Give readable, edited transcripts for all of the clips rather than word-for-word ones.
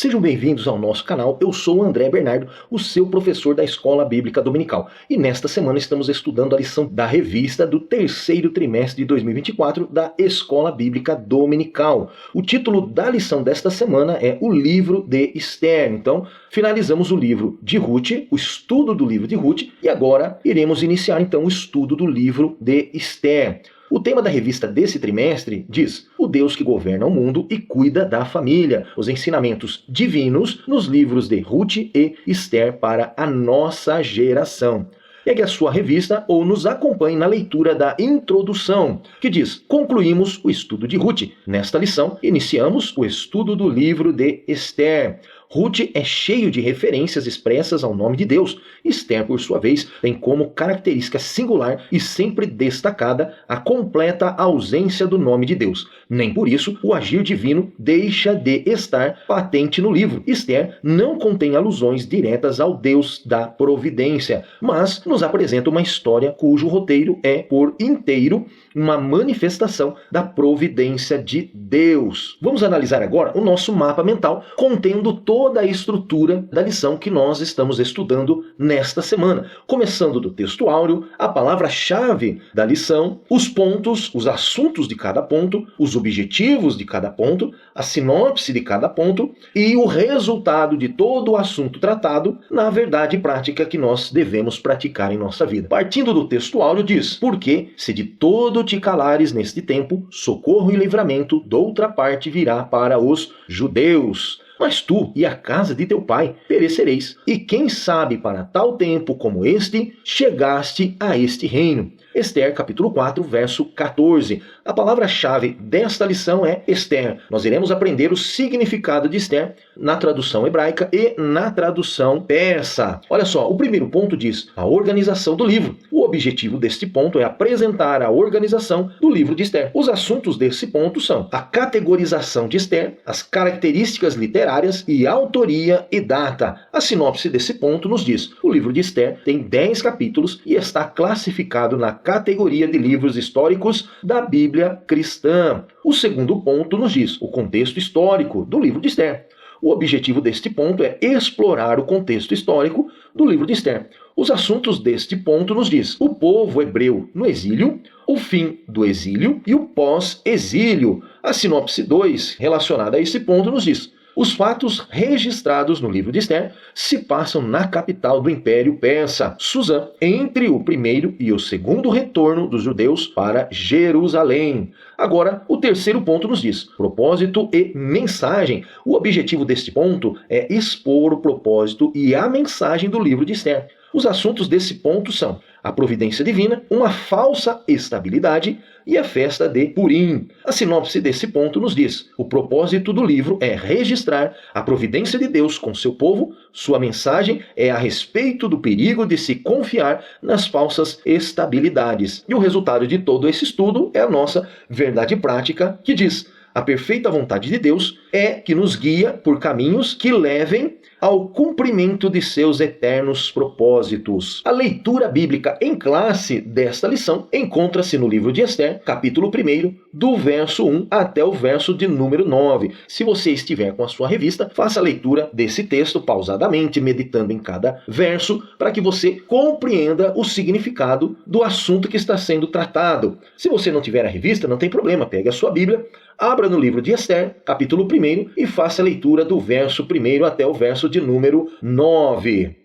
Sejam bem-vindos ao nosso canal. Eu sou o André Bernardo, o seu professor da Escola Bíblica Dominical. E nesta semana estamos estudando a lição da revista do terceiro trimestre de 2024 da Escola Bíblica Dominical. O título da lição desta semana é O Livro de Esther. Então, finalizamos o livro de Ruth, o estudo do livro de Ruth, e agora iremos iniciar então o estudo do livro de Esther. O tema da revista desse trimestre diz: o Deus que governa o mundo e cuida da família. Os ensinamentos divinos nos livros de Ruth e Esther para a nossa geração. Pegue a sua revista ou nos acompanhe na leitura da introdução, que diz: concluímos o estudo de Ruth. Nesta lição, iniciamos o estudo do livro de Esther. Ruth é cheio de referências expressas ao nome de Deus. Esther, por sua vez, tem como característica singular e sempre destacada a completa ausência do nome de Deus. Nem por isso o agir divino deixa de estar patente no livro. Esther não contém alusões diretas ao Deus da providência, mas nos apresenta uma história cujo roteiro é, por inteiro, uma manifestação da providência de Deus. Vamos analisar agora o nosso mapa mental, contendo toda a estrutura da lição que nós estamos estudando nesta semana. Começando do texto áureo, a palavra-chave da lição, os pontos, os assuntos de cada ponto, os objetivos de cada ponto, a sinopse de cada ponto e o resultado de todo o assunto tratado na verdade prática que nós devemos praticar em nossa vida. Partindo do texto áureo diz: porque se de todo te calares neste tempo, socorro e livramento doutra parte virá para os judeus. Mas tu e a casa de teu pai perecereis. E quem sabe para tal tempo como este, chegaste a este reino. Esther, capítulo 4, verso 14. A palavra-chave desta lição é Esther. Nós iremos aprender o significado de Esther na tradução hebraica e na tradução persa. Olha só, o primeiro ponto diz a organização do livro. O objetivo deste ponto é apresentar a organização do livro de Esther. Os assuntos desse ponto são a categorização de Esther, as características literárias e autoria e data. A sinopse desse ponto nos diz: o livro de Esther tem 10 capítulos e está classificado na categoria de livros históricos da Bíblia cristã. O segundo ponto nos diz o contexto histórico do livro de Esther. O objetivo deste ponto é explorar o contexto histórico do livro de Esther. Os assuntos deste ponto nos diz o povo hebreu no exílio, o fim do exílio e o pós-exílio. A sinopse 2, relacionada a esse ponto, nos diz: os fatos registrados no livro de Esther se passam na capital do Império Persa, Suzã, entre o primeiro e o segundo retorno dos judeus para Jerusalém. Agora, o terceiro ponto nos diz propósito e mensagem. O objetivo deste ponto é expor o propósito e a mensagem do livro de Esther. Os assuntos desse ponto são a providência divina, uma falsa estabilidade e a festa de Purim. A sinopse desse ponto nos diz: o propósito do livro é registrar a providência de Deus com seu povo, sua mensagem é a respeito do perigo de se confiar nas falsas estabilidades. E o resultado de todo esse estudo é a nossa verdade prática, que diz: a perfeita vontade de Deus é que nos guia por caminhos que levem ao cumprimento de seus eternos propósitos. A leitura bíblica em classe desta lição encontra-se no livro de Esther, capítulo 1, do verso 1 até o verso de número 9. Se você estiver com a sua revista, faça a leitura desse texto pausadamente, meditando em cada verso, para que você compreenda o significado do assunto que está sendo tratado. Se você não tiver a revista, não tem problema, pegue a sua Bíblia, abra no livro de Esther, capítulo 1, e faça a leitura do verso 1 até o verso de número 9.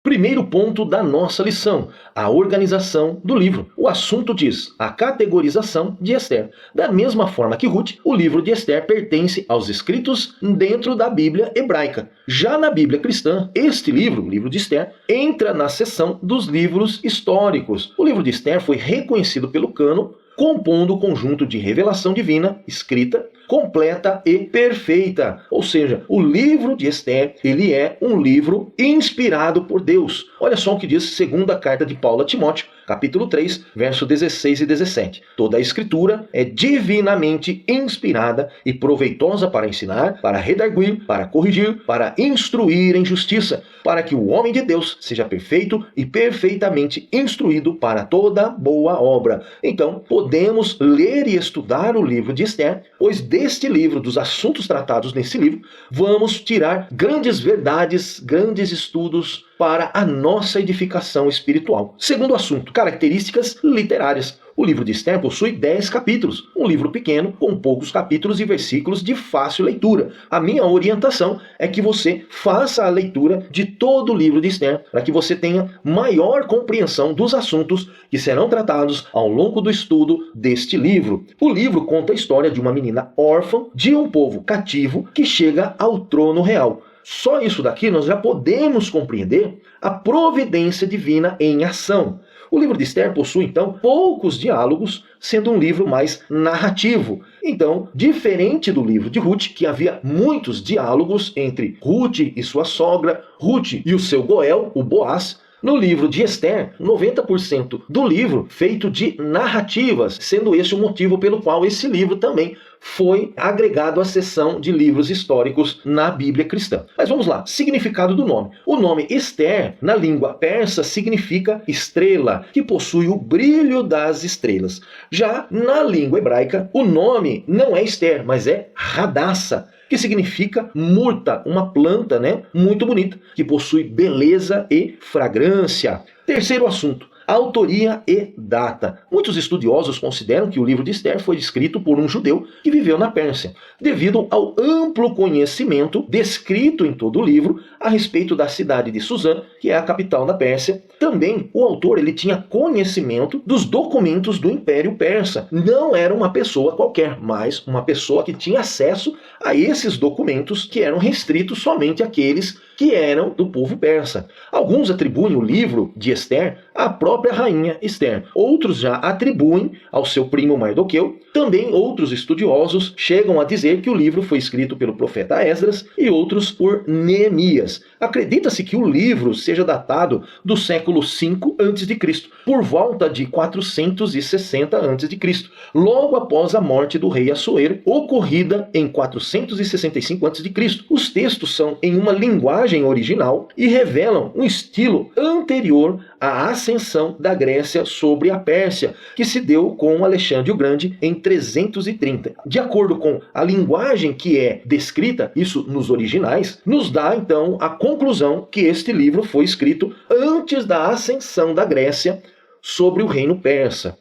Primeiro ponto da nossa lição, a organização do livro. O assunto diz a categorização de Esther. Da mesma forma que Ruth, o livro de Esther pertence aos escritos dentro da Bíblia hebraica. Já na Bíblia cristã, este livro, o livro de Esther, entra na seção dos livros históricos. O livro de Esther foi reconhecido pelo cânon, compondo o conjunto de revelação divina, escrita, completa e perfeita. Ou seja, o livro de Esther, ele é um livro inspirado por Deus. Olha só o que diz segunda carta de Paulo a Timóteo, capítulo 3, verso 16 e 17. Toda a escritura é divinamente inspirada e proveitosa para ensinar, para redarguir, para corrigir, para instruir em justiça, para que o homem de Deus seja perfeito e perfeitamente instruído para toda boa obra. Então, podemos podemos ler e estudar o livro de Esther, pois deste livro, dos assuntos tratados nesse livro, vamos tirar grandes verdades, grandes estudos para a nossa edificação espiritual. Segundo assunto, características literárias. O livro de Esther possui 10 capítulos, um livro pequeno com poucos capítulos e versículos de fácil leitura. A minha orientação é que você faça a leitura de todo o livro de Esther, para que você tenha maior compreensão dos assuntos que serão tratados ao longo do estudo deste livro. O livro conta a história de uma menina órfã de um povo cativo que chega ao trono real. Só isso daqui nós já podemos compreender a providência divina em ação. O livro de Esther possui, então, poucos diálogos, sendo um livro mais narrativo. Então, diferente do livro de Ruth, que havia muitos diálogos entre Ruth e sua sogra, Ruth e o seu Goel, o Boaz, no livro de Esther, 90% do livro feito de narrativas, sendo esse o motivo pelo qual esse livro também foi agregado à seção de livros históricos na Bíblia cristã. Mas vamos lá, significado do nome. O nome Esther, na língua persa, significa estrela, que possui o brilho das estrelas. Já na língua hebraica, o nome não é Esther, mas é Hadassah, que significa murta, uma planta, muito bonita, que possui beleza e fragrância. Terceiro assunto, autoria e data. Muitos estudiosos consideram que o livro de Esther foi escrito por um judeu que viveu na Pérsia, devido ao amplo conhecimento descrito em todo o livro a respeito da cidade de Suzã, que é a capital da Pérsia. Também o autor tinha conhecimento dos documentos do Império Persa. Não era uma pessoa qualquer, mas uma pessoa que tinha acesso a esses documentos que eram restritos somente àqueles que eram do povo persa. Alguns atribuem o livro de Esther à própria rainha Esther. Outros já atribuem ao seu primo Mardoqueu. Também outros estudiosos chegam a dizer que o livro foi escrito pelo profeta Esdras e outros por Neemias. Acredita-se que o livro seja datado do século V a.C., por volta de 460 a.C., logo após a morte do rei Assuero, ocorrida em 465 a.C. Os textos são em uma linguagem original e revelam um estilo anterior à ascensão da Grécia sobre a Pérsia, que se deu com Alexandre o Grande em 330. De acordo com a linguagem que é descrita, isso nos originais, nos dá então a conclusão que este livro foi escrito antes da ascensão da Grécia sobre o reino persa.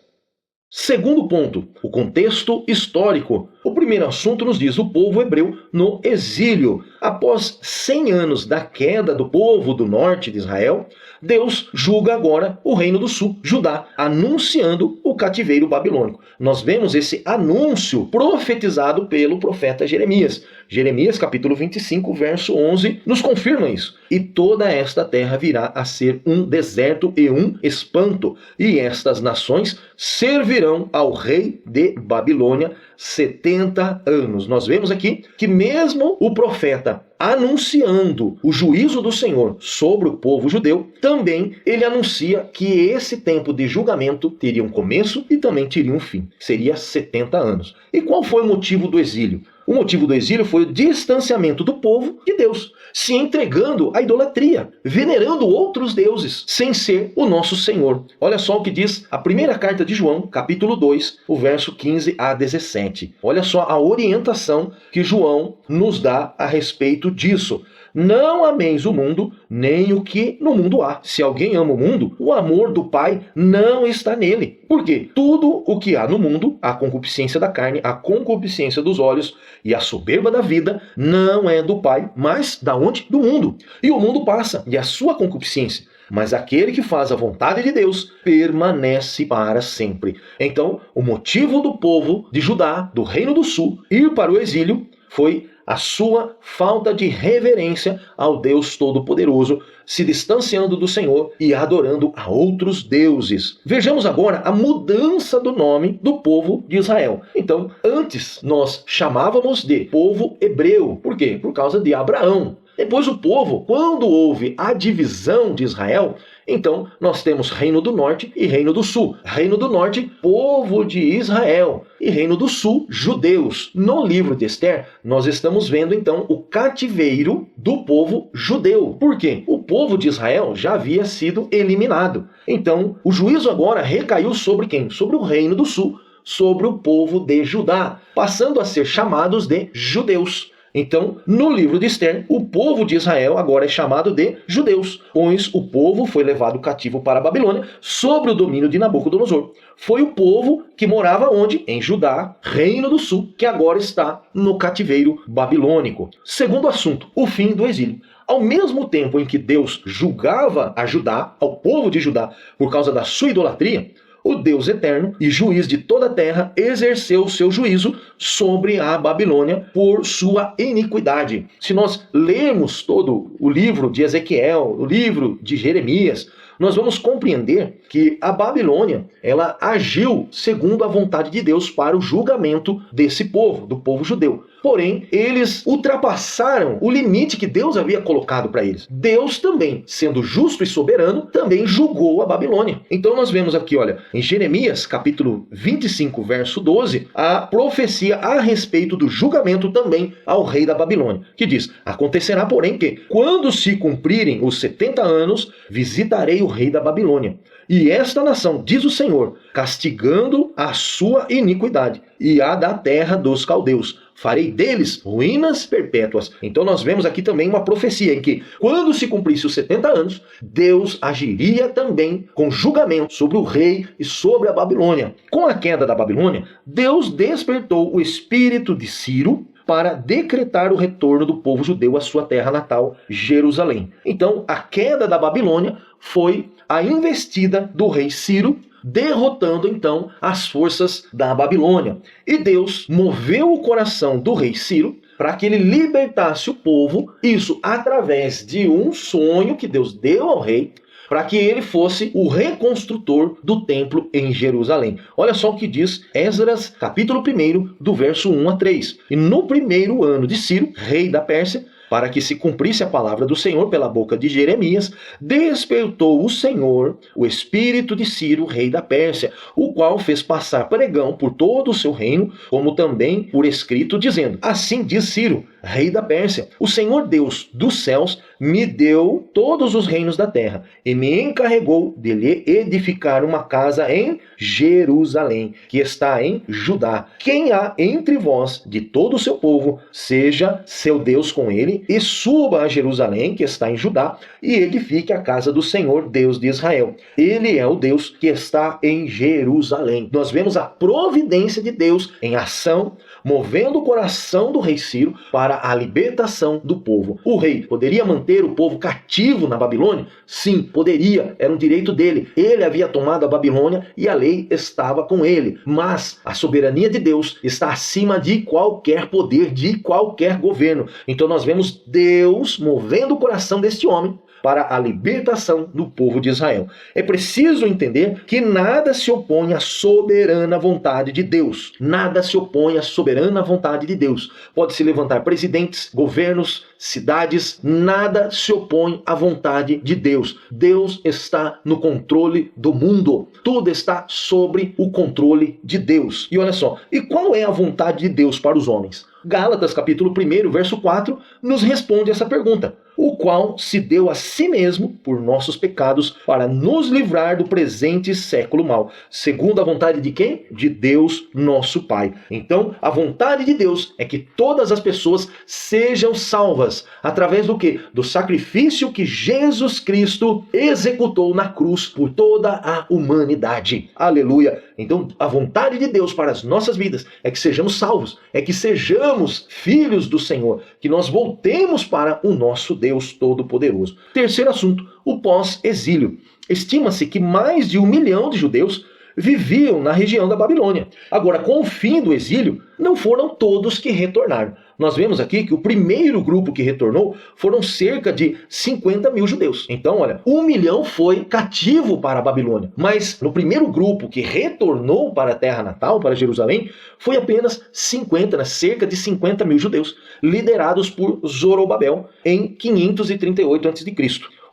Segundo ponto, o contexto histórico. O primeiro assunto nos diz o povo hebreu no exílio. Após 100 anos da queda do povo do norte de Israel, Deus julga agora o reino do sul, Judá, anunciando o cativeiro babilônico. Nós vemos esse anúncio profetizado pelo profeta Jeremias. Jeremias, capítulo 25, verso 11, nos confirma isso. E toda esta terra virá a ser um deserto e um espanto, e estas nações servirão ao rei de Babilônia 70 anos. Nós vemos aqui que mesmo o profeta anunciando o juízo do Senhor sobre o povo judeu, também ele anuncia que esse tempo de julgamento teria um começo e também teria um fim. Seria 70 anos. E qual foi o motivo do exílio? O motivo do exílio foi o distanciamento do povo de Deus, se entregando à idolatria, venerando outros deuses, sem ser o nosso Senhor. Olha só o que diz a primeira carta de João, capítulo 2, o verso 15 a 17. Olha só a orientação que João nos dá a respeito disso. Não ameis o mundo, nem o que no mundo há. Se alguém ama o mundo, o amor do Pai não está nele. Por quê? Tudo o que há no mundo, a concupiscência da carne, a concupiscência dos olhos e a soberba da vida, não é do Pai, mas da onde? Do mundo. E o mundo passa, e a sua concupiscência. Mas aquele que faz a vontade de Deus permanece para sempre. Então, o motivo do povo de Judá, do Reino do Sul, ir para o exílio foi a sua falta de reverência ao Deus Todo-Poderoso, se distanciando do Senhor e adorando a outros deuses. Vejamos agora a mudança do nome do povo de Israel. Então, antes nós chamávamos de povo hebreu. Por quê? Por causa de Abraão. Depois o povo, quando houve a divisão de Israel, então nós temos Reino do Norte e Reino do Sul. Reino do Norte, povo de Israel. E Reino do Sul, judeus. No livro de Esther, nós estamos vendo então o cativeiro do povo judeu. Por quê? O povo de Israel já havia sido eliminado. Então, o juízo agora recaiu sobre quem? Sobre o Reino do Sul. sobre o povo de Judá, passando a ser chamados de judeus. Então, no livro de Esther, o povo de Israel agora é chamado de judeus, pois o povo foi levado cativo para a Babilônia sob o domínio de Nabucodonosor. Foi o povo que morava onde? Em Judá, Reino do Sul, que agora está no cativeiro babilônico. Segundo assunto, o fim do exílio. Ao mesmo tempo em que Deus julgava a Judá, ao povo de Judá, por causa da sua idolatria, o Deus eterno e juiz de toda a terra exerceu o seu juízo sobre a Babilônia por sua iniquidade. Se nós lermos todo o livro de Ezequiel, o livro de Jeremias, nós vamos compreender que a Babilônia, ela agiu segundo a vontade de Deus para o julgamento desse povo, do povo judeu. Porém, eles ultrapassaram o limite que Deus havia colocado para eles. Deus também, sendo justo e soberano, também julgou a Babilônia. Então nós vemos aqui, olha, em Jeremias, capítulo 25, verso 12, a profecia a respeito do julgamento também ao rei da Babilônia, que diz: acontecerá, porém, que, quando se cumprirem os 70 anos, visitarei o rei da Babilônia. E esta nação, diz o Senhor, castigando a sua iniquidade e a da terra dos caldeus, farei deles ruínas perpétuas. Então nós vemos aqui também uma profecia em que, quando se cumprisse os 70 anos, Deus agiria também com julgamento sobre o rei e sobre a Babilônia. Com a queda da Babilônia, Deus despertou o espírito de Ciro para decretar o retorno do povo judeu à sua terra natal, Jerusalém. Então, a queda da Babilônia foi a investida do rei Ciro, derrotando então as forças da Babilônia. E Deus moveu o coração do rei Ciro para que ele libertasse o povo, isso através de um sonho que Deus deu ao rei, para que ele fosse o reconstrutor do templo em Jerusalém. Olha só o que diz Esdras, capítulo 1, do verso 1 a 3. E no primeiro ano de Ciro, rei da Pérsia, para que se cumprisse a palavra do Senhor pela boca de Jeremias, despertou o Senhor o espírito de Ciro, rei da Pérsia, o qual fez passar pregão por todo o seu reino, como também por escrito, dizendo: assim diz Ciro, rei da Pérsia, o Senhor Deus dos céus me deu todos os reinos da terra e me encarregou de lhe edificar uma casa em Jerusalém, que está em Judá. Quem há entre vós de todo o seu povo, seja seu Deus com ele, e suba a Jerusalém, que está em Judá, e edifique a casa do Senhor, Deus de Israel. Ele é o Deus que está em Jerusalém. Nós vemos a providência de Deus em ação, movendo o coração do rei Ciro para a libertação do povo. O rei poderia manter o povo cativo na Babilônia? Sim, poderia, era um direito dele. Ele havia tomado a Babilônia e a lei estava com ele. Mas a soberania de Deus está acima de qualquer poder, de qualquer governo. Então nós vemos Deus movendo o coração deste homem para a libertação do povo de Israel. É preciso entender que nada se opõe à soberana vontade de Deus. Nada se opõe à soberana vontade de Deus. Pode-se levantar presidentes, governos, cidades, nada se opõe à vontade de Deus. Deus está no controle do mundo. Tudo está sobre o controle de Deus. E olha só, e qual é a vontade de Deus para os homens? Gálatas, capítulo 1, verso 4, nos responde essa pergunta: o qual se deu a si mesmo por nossos pecados para nos livrar do presente século mau, segundo a vontade de quem? De Deus, nosso Pai. Então, a vontade de Deus é que todas as pessoas sejam salvas, através do quê? Do sacrifício que Jesus Cristo executou na cruz por toda a humanidade. Aleluia! Então, a vontade de Deus para as nossas vidas é que sejamos salvos, é que sejamos filhos do Senhor, que nós voltemos para o nosso Deus Todo-Poderoso. Terceiro assunto, o pós-exílio. Estima-se que mais de 1 milhão de judeus viviam na região da Babilônia. Agora, com o fim do exílio, não foram todos que retornaram. Nós vemos aqui que o primeiro grupo que retornou foram cerca de 50 mil judeus. Então, olha, 1 milhão foi cativo para a Babilônia. Mas no primeiro grupo que retornou para a terra natal, para Jerusalém, foi apenas 50, cerca de 50 mil judeus, liderados por Zorobabel em 538 a.C.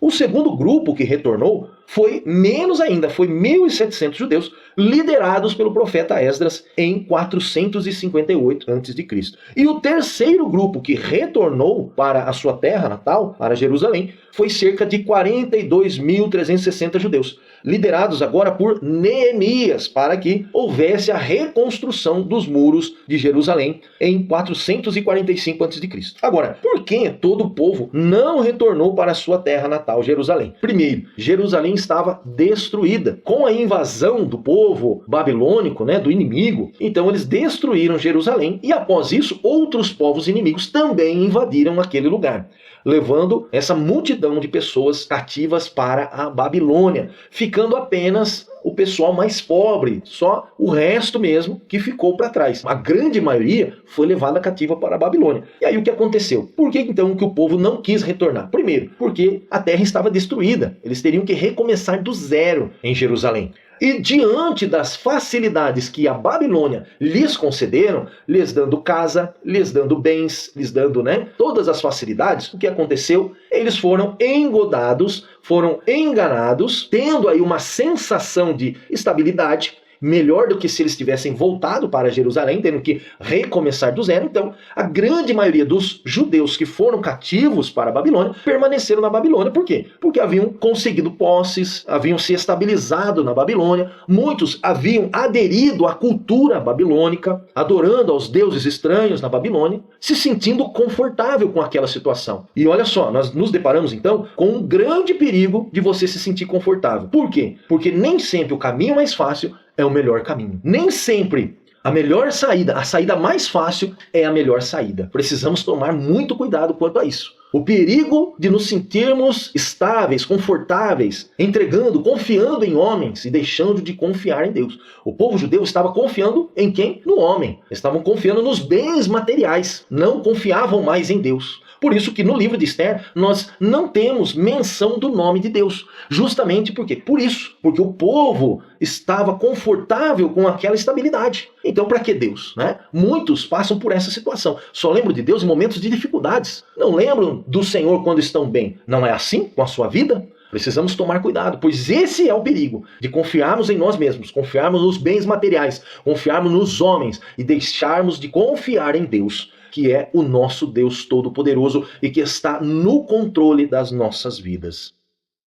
O segundo grupo que retornou foi menos ainda, foi 1.700 judeus liderados pelo profeta Esdras em 458 a.C. E o terceiro grupo que retornou para a sua terra natal, para Jerusalém, foi cerca de 42.360 judeus, liderados agora por Neemias, para que houvesse a reconstrução dos muros de Jerusalém em 445 a.C. Agora, por que todo o povo não retornou para a sua terra natal, Jerusalém? Primeiro, Jerusalém estava destruída. Com a invasão do povo babilônico, do inimigo, então eles destruíram Jerusalém e após isso, outros povos inimigos também invadiram aquele lugar, levando essa multidão de pessoas cativas para a Babilônia, ficando apenas o pessoal mais pobre, só o resto mesmo que ficou para trás. A grande maioria foi levada cativa para a Babilônia. E aí o que aconteceu? Por que então que o povo não quis retornar? Primeiro, porque a terra estava destruída. Eles teriam que recomeçar do zero em Jerusalém. E diante das facilidades que a Babilônia lhes concederam, lhes dando casa, lhes dando bens, lhes dando todas as facilidades, o que aconteceu? Eles foram engodados, foram enganados, tendo aí uma sensação de estabilidade, melhor do que se eles tivessem voltado para Jerusalém, tendo que recomeçar do zero. Então, a grande maioria dos judeus que foram cativos para a Babilônia permaneceram na Babilônia. Por quê? Porque haviam conseguido posses, haviam se estabilizado na Babilônia, muitos haviam aderido à cultura babilônica, adorando aos deuses estranhos na Babilônia, se sentindo confortável com aquela situação. E olha só, nós nos deparamos então com um grande perigo de você se sentir confortável. Por quê? Porque nem sempre o caminho mais fácil é o melhor caminho. Nem sempre a melhor saída, a saída mais fácil é a melhor saída. Precisamos tomar muito cuidado quanto a isso. O perigo de nos sentirmos estáveis, confortáveis, entregando, confiando em homens e deixando de confiar em Deus. O povo judeu estava confiando em quem? No homem. Estavam confiando nos bens materiais. Não confiavam mais em Deus. Por isso que no livro de Esther nós não temos menção do nome de Deus. Justamente por quê? Por isso. Porque o povo estava confortável com aquela estabilidade. Então para que Deus? Muitos passam por essa situação. Só lembram de Deus em momentos de dificuldades. Não lembram do Senhor quando estão bem. Não é assim com a sua vida? Precisamos tomar cuidado, pois esse é o perigo de confiarmos em nós mesmos, confiarmos nos bens materiais, confiarmos nos homens e deixarmos de confiar em Deus, que é o nosso Deus Todo-Poderoso e que está no controle das nossas vidas.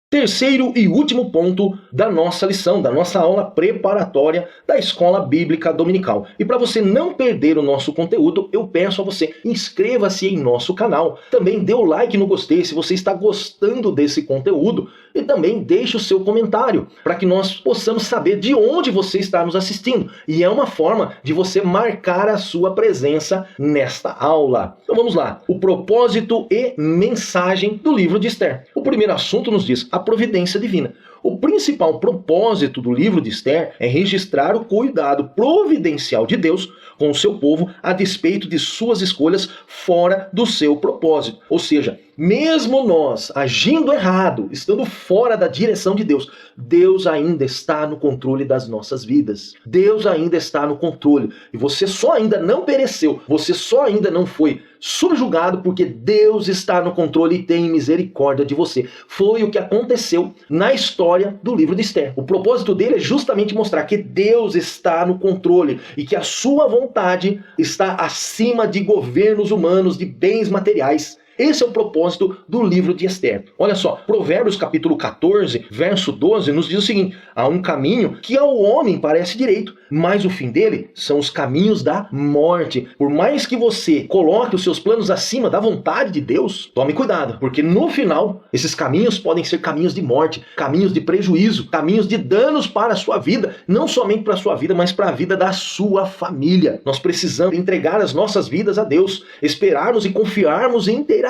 Terceiro e último ponto da nossa lição, da nossa aula preparatória da Escola Bíblica Dominical. E para você não perder o nosso conteúdo, eu peço a você, inscreva-se em nosso canal. Também dê o like no gostei se você está gostando desse conteúdo. E também deixe o seu comentário, para que nós possamos saber de onde você está nos assistindo. E é uma forma de você marcar a sua presença nesta aula. Então vamos lá. O propósito e mensagem do livro de Esther. O primeiro assunto nos diz a providência divina. O principal propósito do livro de Esther é registrar o cuidado providencial de Deus com o seu povo a despeito de suas escolhas fora do seu propósito. Ou seja, mesmo nós agindo errado, estando fora da direção de Deus, Deus ainda está no controle das nossas vidas. Deus ainda está no controle. E você só ainda não pereceu, você só ainda não foi subjugado porque Deus está no controle e tem misericórdia de você. Foi o que aconteceu na história do livro de Esther. O propósito dele é justamente mostrar que Deus está no controle e que a sua vontade está acima de governos humanos, de bens materiais. Esse é o propósito do livro de Esther. Olha só, Provérbios capítulo 14, verso 12, nos diz o seguinte: há um caminho que ao homem parece direito, mas o fim dele são os caminhos da morte. Por mais que você coloque os seus planos acima da vontade de Deus, tome cuidado, porque no final, esses caminhos podem ser caminhos de morte, caminhos de prejuízo, caminhos de danos para a sua vida, não somente para a sua vida, mas para a vida da sua família. Nós precisamos entregar as nossas vidas a Deus, esperarmos e confiarmos inteiramente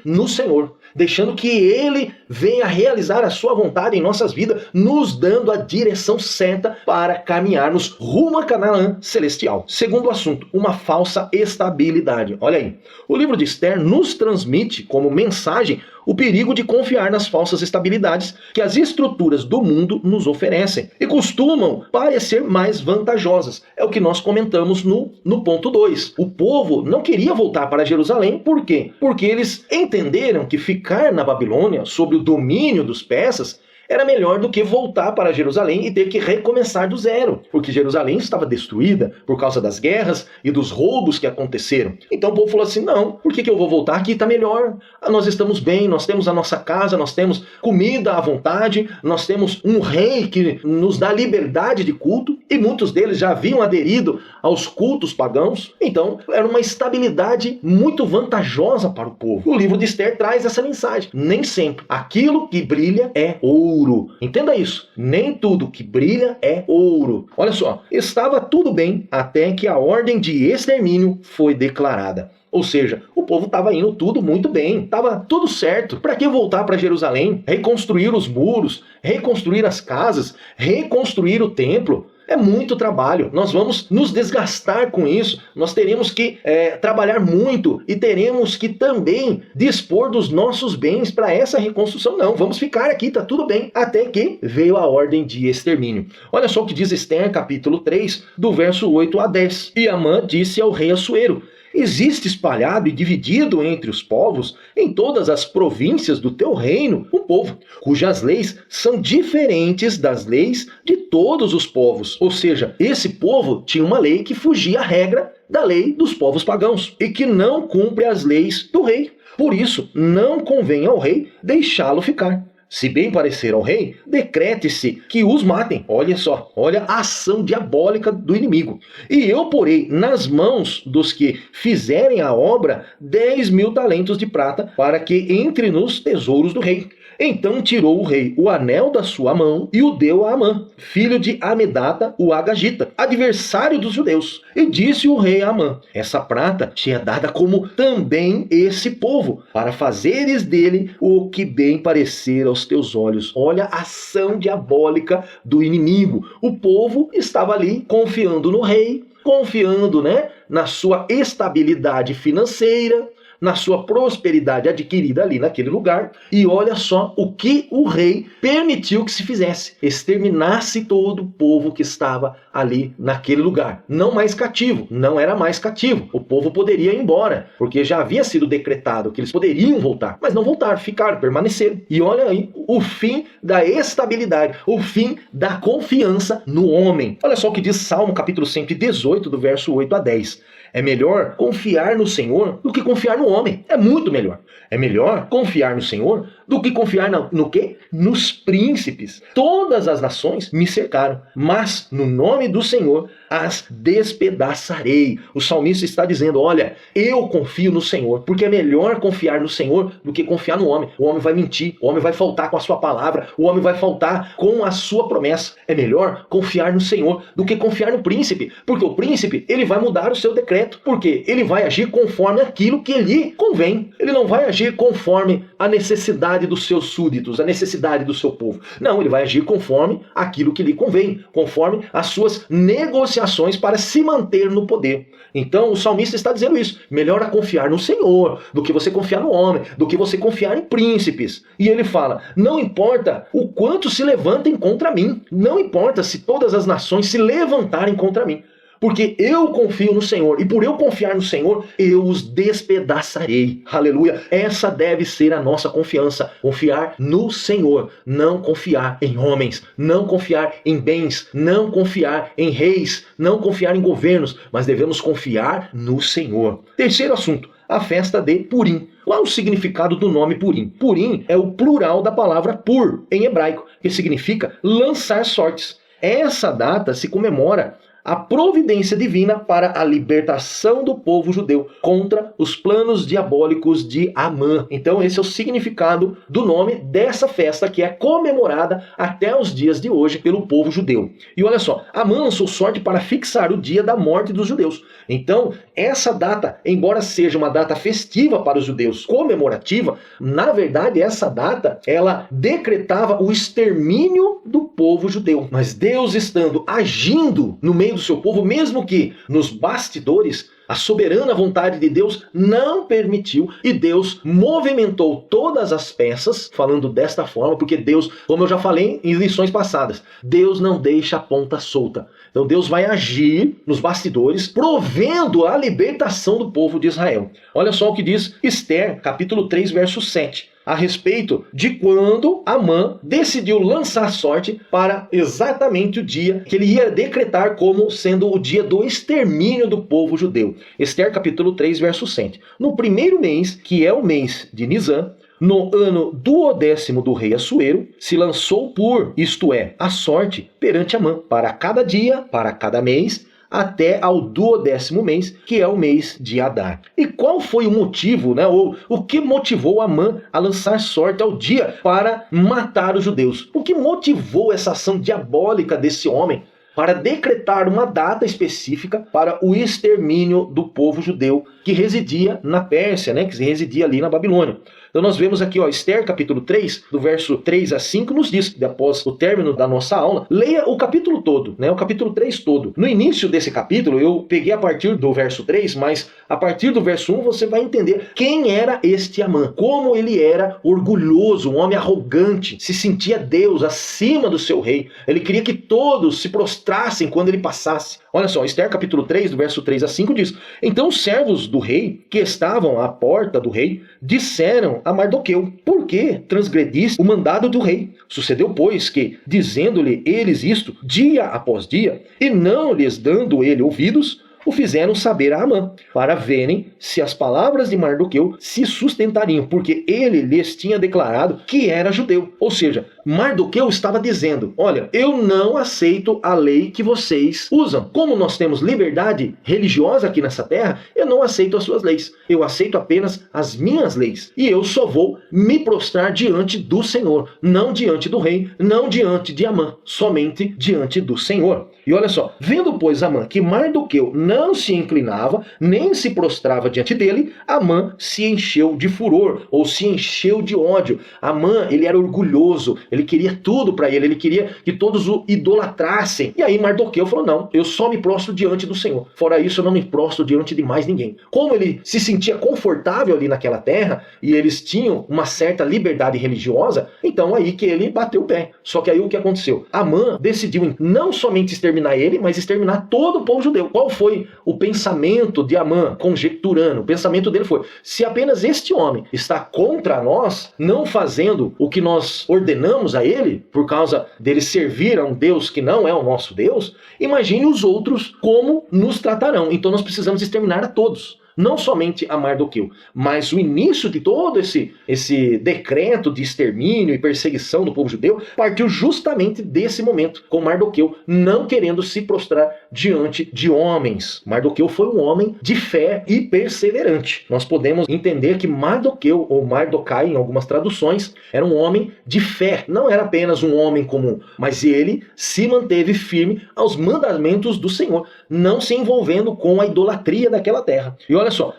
no Senhor, deixando que Ele venha realizar a sua vontade em nossas vidas, nos dando a direção certa para caminharmos rumo a Canaã celestial. Segundo assunto, uma falsa estabilidade. Olha aí, o livro de Esther nos transmite como mensagem o perigo de confiar nas falsas estabilidades que as estruturas do mundo nos oferecem e costumam parecer mais vantajosas. É o que nós comentamos no ponto 2. O povo não queria voltar para Jerusalém, por quê? Porque eles entenderam que ficar na Babilônia, sob o domínio dos persas, era melhor do que voltar para Jerusalém e ter que recomeçar do zero, porque Jerusalém estava destruída por causa das guerras e dos roubos que aconteceram. Então o povo falou assim, não, por que eu vou voltar? Aqui está melhor, nós estamos bem, nós temos a nossa casa, nós temos comida à vontade, nós temos um rei que nos dá liberdade de culto, e muitos deles já haviam aderido aos cultos pagãos, então era uma estabilidade muito vantajosa para o povo. O livro de Esther traz essa mensagem, nem sempre aquilo que brilha é ouro. Entenda isso, nem tudo que brilha é ouro. Olha só, estava tudo bem até que a ordem de extermínio foi declarada. Ou seja, o povo estava indo tudo muito bem, estava tudo certo. Para que voltar para Jerusalém, reconstruir os muros, reconstruir as casas, reconstruir o templo? É muito trabalho, nós vamos nos desgastar com isso, nós teremos que trabalhar muito e teremos que também dispor dos nossos bens para essa reconstrução. Não, vamos ficar aqui, tá tudo bem, até que veio a ordem de extermínio. Olha só o que diz Esther, capítulo 3, do verso 8 a 10. E Amã disse ao rei Assuero, existe espalhado e dividido entre os povos, em todas as províncias do teu reino, um povo, cujas leis são diferentes das leis de todos os povos. Ou seja, esse povo tinha uma lei que fugia à regra da lei dos povos pagãos, e que não cumpre as leis do rei. Por isso, não convém ao rei deixá-lo ficar. Se bem parecer ao rei, decrete-se que os matem. Olha só, olha a ação diabólica do inimigo. E eu porei nas mãos dos que fizerem a obra 10.000 talentos de prata, para que entre nos tesouros do rei. Então tirou o rei o anel da sua mão e o deu a Amã, filho de Amedata, o Agagita, adversário dos judeus. E disse o rei a Amã, essa prata te é dada como também esse povo, para fazeres dele o que bem parecer aos teus olhos. Olha a ação diabólica do inimigo. O povo estava ali confiando no rei, confiando, na sua estabilidade financeira, na sua prosperidade adquirida ali naquele lugar. E olha só o que o rei permitiu que se fizesse. Exterminasse todo o povo que estava ali naquele lugar. Não mais cativo, não era mais cativo. O povo poderia ir embora, porque já havia sido decretado que eles poderiam voltar. Mas não voltaram, ficaram, permaneceram. E olha aí o fim da estabilidade, o fim da confiança no homem. Olha só o que diz Salmo capítulo 118, do verso 8 a 10. É melhor confiar no Senhor do que confiar no homem. É muito melhor. É melhor confiar no Senhor do que confiar no quê? Nos príncipes. Todas as nações me cercaram, mas no nome do Senhor as despedaçarei. O salmista está dizendo, olha, eu confio no Senhor, porque é melhor confiar no Senhor do que confiar no homem. O homem vai mentir, o homem vai faltar com a sua palavra, o homem vai faltar com a sua promessa. É melhor confiar no Senhor do que confiar no príncipe, porque o príncipe, ele vai mudar o seu decreto, porque ele vai agir conforme aquilo que lhe convém. Ele não vai agir conforme a necessidade dos seus súditos, a necessidade do seu povo. Não, ele vai agir conforme aquilo que lhe convém, conforme as suas negociações para se manter no poder. Então o salmista está dizendo isso. Melhor é confiar no Senhor do que você confiar no homem, do que você confiar em príncipes. E ele fala, não importa o quanto se levantem contra mim, não importa se todas as nações se levantarem contra mim, porque eu confio no Senhor, e por eu confiar no Senhor, eu os despedaçarei. Aleluia! Essa deve ser a nossa confiança. Confiar no Senhor, não confiar em homens, não confiar em bens, não confiar em reis, não confiar em governos, mas devemos confiar no Senhor. Terceiro assunto, a festa de Purim. Qual o significado do nome Purim? Purim é o plural da palavra pur, em hebraico, que significa lançar sortes. Essa data se comemora a providência divina para a libertação do povo judeu contra os planos diabólicos de Amã. Então esse é o significado do nome dessa festa que é comemorada até os dias de hoje pelo povo judeu. E olha só, Amã lançou sorte para fixar o dia da morte dos judeus. Então essa data, embora seja uma data festiva para os judeus, comemorativa, na verdade essa data, ela decretava o extermínio do povo judeu. Mas Deus estando agindo no meio do seu povo, mesmo que nos bastidores, a soberana vontade de Deus não permitiu, e Deus movimentou todas as peças, falando desta forma, porque Deus, como eu já falei em lições passadas, Deus não deixa a ponta solta. Então Deus vai agir nos bastidores, provendo a libertação do povo de Israel. Olha só o que diz Esther, capítulo 3, verso 7. a respeito de quando Amã decidiu lançar sorte para exatamente o dia que ele ia decretar como sendo o dia do extermínio do povo judeu. Esther capítulo 3, verso 7. No primeiro mês, que é o mês de Nisan, no ano 12º do rei Assuero, se lançou isto é, a sorte perante Amã, para cada dia, para cada mês, até ao 12º mês, que é o mês de Adar. E qual foi o motivo, ou o que motivou Amã a lançar sorte ao dia para matar os judeus? O que motivou essa ação diabólica desse homem para decretar uma data específica para o extermínio do povo judeu que residia na Pérsia, que residia ali na Babilônia? Então nós vemos aqui, Esther capítulo 3, do verso 3 a 5, nos diz, após o término da nossa aula, leia o capítulo todo, o capítulo 3 todo. No início desse capítulo, eu peguei a partir do verso 3, mas a partir do verso 1 você vai entender quem era este Amã, como ele era orgulhoso, um homem arrogante, se sentia Deus acima do seu rei. Ele queria que todos se prostrassem quando ele passasse. Olha só, Esther capítulo 3, do verso 3 a 5 diz: Então os servos do rei, que estavam à porta do rei, disseram a Mardoqueu: Por que transgrediste o mandado do rei? Sucedeu, pois, que, dizendo-lhe eles isto, dia após dia, e não lhes dando ele ouvidos, o fizeram saber a Amã, para verem se as palavras de Mardoqueu se sustentariam, porque ele lhes tinha declarado que era judeu. Ou seja, Mardoqueu estava dizendo: olha, eu não aceito a lei que vocês usam. Como nós temos liberdade religiosa aqui nessa terra, eu não aceito as suas leis. Eu aceito apenas as minhas leis. E eu só vou me prostrar diante do Senhor, não diante do rei, não diante de Amã, somente diante do Senhor. E olha só, vendo, pois, Amã que Mardoqueu não se inclinava, nem se prostrava diante dele, Amã se encheu de furor, ou se encheu de ódio. Amã, ele era orgulhoso, ele queria tudo para ele queria que todos o idolatrassem. E aí Mardoqueu falou: não, eu só me prostro diante do Senhor. Fora isso, eu não me prostro diante de mais ninguém. Como ele se sentia confortável ali naquela terra, e eles tinham uma certa liberdade religiosa, então aí que ele bateu o pé. Só que aí o que aconteceu? Amã decidiu não somente exterminar ele, mas exterminar todo o povo judeu. Qual foi o pensamento de Amã, conjecturando? O pensamento dele foi: se apenas este homem está contra nós, não fazendo o que nós ordenamos a ele, por causa dele servir a um Deus que não é o nosso Deus, imagine os outros como nos tratarão. Então nós precisamos exterminar a todos. Não somente a Mardoqueu, mas o início de todo esse decreto de extermínio e perseguição do povo judeu partiu justamente desse momento, com Mardoqueu não querendo se prostrar diante de homens. Mardoqueu foi um homem de fé e perseverante. Nós podemos entender que Mardoqueu, ou Mardocai em algumas traduções, era um homem de fé. Não era apenas um homem comum, mas ele se manteve firme aos mandamentos do Senhor, não se envolvendo com a idolatria daquela terra. E olha só,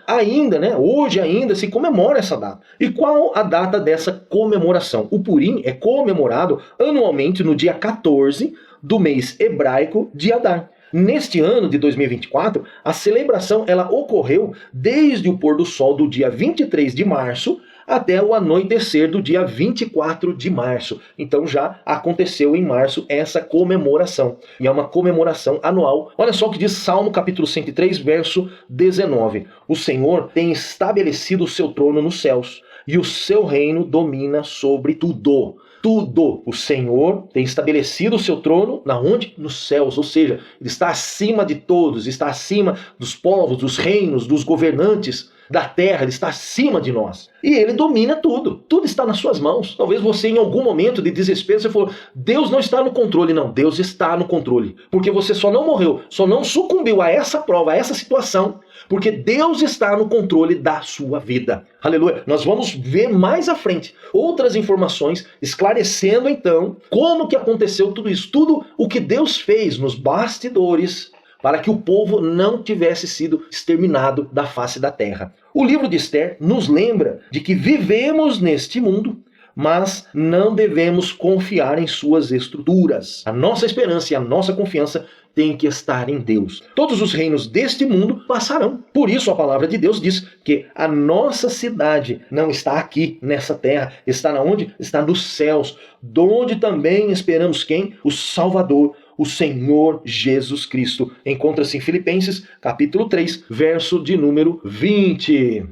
hoje ainda se comemora essa data. E qual a data dessa comemoração? O Purim é comemorado anualmente no dia 14 do mês hebraico de Adar. Neste ano de 2024, a celebração ela ocorreu desde o pôr do sol do dia 23 de março até o anoitecer do dia 24 de março. Então já aconteceu em março essa comemoração. E é uma comemoração anual. Olha só o que diz Salmo capítulo 103, verso 19. O Senhor tem estabelecido o seu trono nos céus, e o seu reino domina sobre tudo. Tudo. O Senhor tem estabelecido o seu trono, na onde? Nos céus. Ou seja, ele está acima de todos, está acima dos povos, dos reinos, dos governantes da terra, ele está acima de nós. E ele domina tudo. Tudo está nas suas mãos. Talvez você, em algum momento de desespero, você falou: Deus não está no controle. Não, Deus está no controle. Porque você só não morreu, só não sucumbiu a essa prova, a essa situação, porque Deus está no controle da sua vida. Aleluia. Nós vamos ver mais à frente outras informações, esclarecendo então como que aconteceu tudo isso. Tudo o que Deus fez nos bastidores para que o povo não tivesse sido exterminado da face da terra. O livro de Esther nos lembra de que vivemos neste mundo, mas não devemos confiar em suas estruturas. A nossa esperança e a nossa confiança tem que estar em Deus. Todos os reinos deste mundo passarão. Por isso a palavra de Deus diz que a nossa cidade não está aqui nessa terra, está na onde? Está nos céus, donde também esperamos quem? O Salvador, o Senhor Jesus Cristo. Encontra-se em Filipenses, capítulo 3, verso de número 20.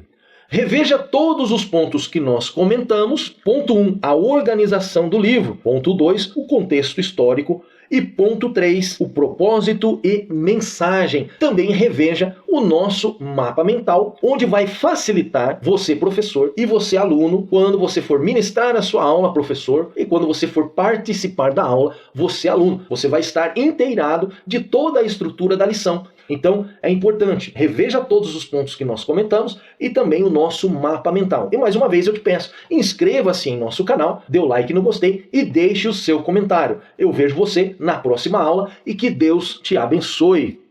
Reveja todos os pontos que nós comentamos. Ponto 1, a organização do livro. Ponto 2, o contexto histórico. E ponto 3, o propósito e mensagem. Também reveja o nosso mapa mental, onde vai facilitar você, professor, e você, aluno, quando você for ministrar a sua aula, professor, e quando você for participar da aula, você, aluno. Você vai estar inteirado de toda a estrutura da lição. Então, é importante, reveja todos os pontos que nós comentamos e também o nosso mapa mental. E mais uma vez eu te peço, inscreva-se em nosso canal, dê o like no gostei e deixe o seu comentário. Eu vejo você na próxima aula e que Deus te abençoe.